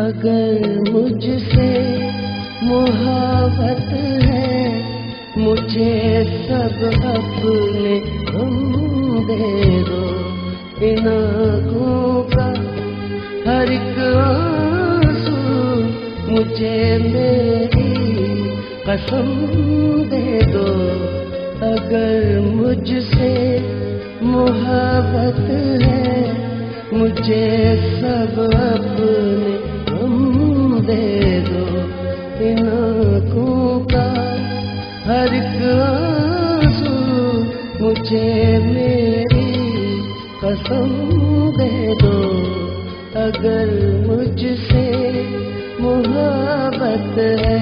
अगर मुझसे मोहब्बत है, मुझे सब अपने गम दे दो। इन आँखों का हर एक आंसू मुझे मेरी कसम दे दो। अगर मुझसे मोहब्बत है, मुझे सब अपने गम दे दो। इन आँखों का हर एक आंसू मुझे मेरी कसम दे दो। अगर मुझसे मोहब्बत है।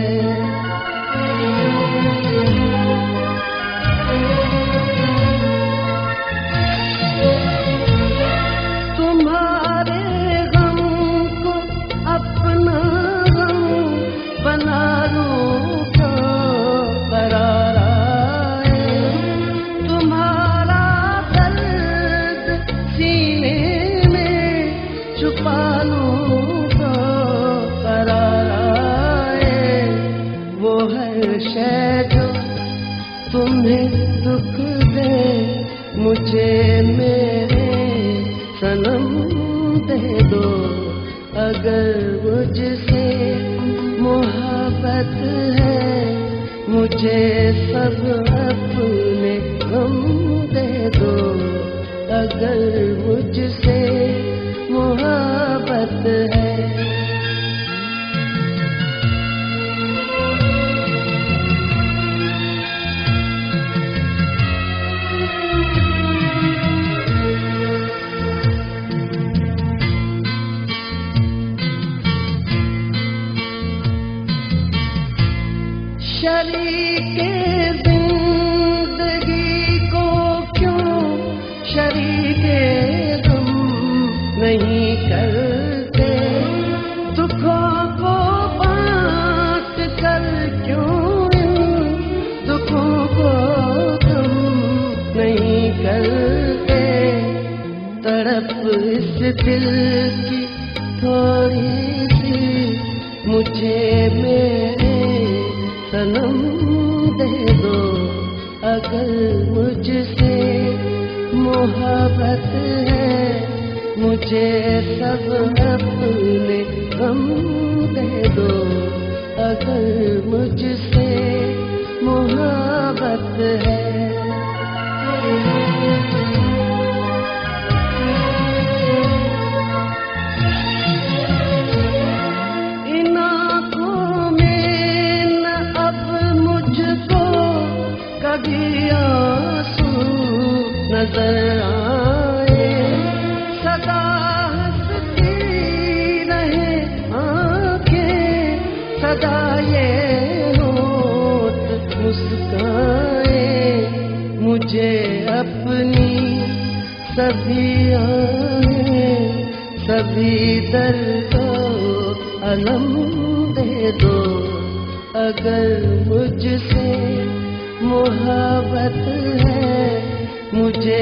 तुम्हारे गम को अपना गम बना लूं तो करार आए। तुम्हारा दर्द सीने में छुपा लूं तो करार आए। वो हर शय जो तुम्हें दुख दे, मुझे मेरे सनम दे दो। अगर मुझसे मोहब्बत है, मुझे सब अपने गम दे दो। अगर मुझसे मोहब्बत है। शरीके जिंदगी को क्यों शरीके गम नहीं करते। दुखों को बांट कर क्यों दुखों को कम नहीं करते। तड़प इस दिल की थोड़ी सी मुझे मेरे सनम दे दो। अगर मुझसे मोहब्बत है, मुझे सब अपने गम दे दो। अगर मुझसे मोहब्बत है। कभी आंसू नजर आए, सदा हंसती रहे आंखें, सदा ये होठ मुस्काए। मुझे अपनी सभी आहें, सभी दर्दों अलम दे दो। अगर मुझसे मोहब्बत है, मुझे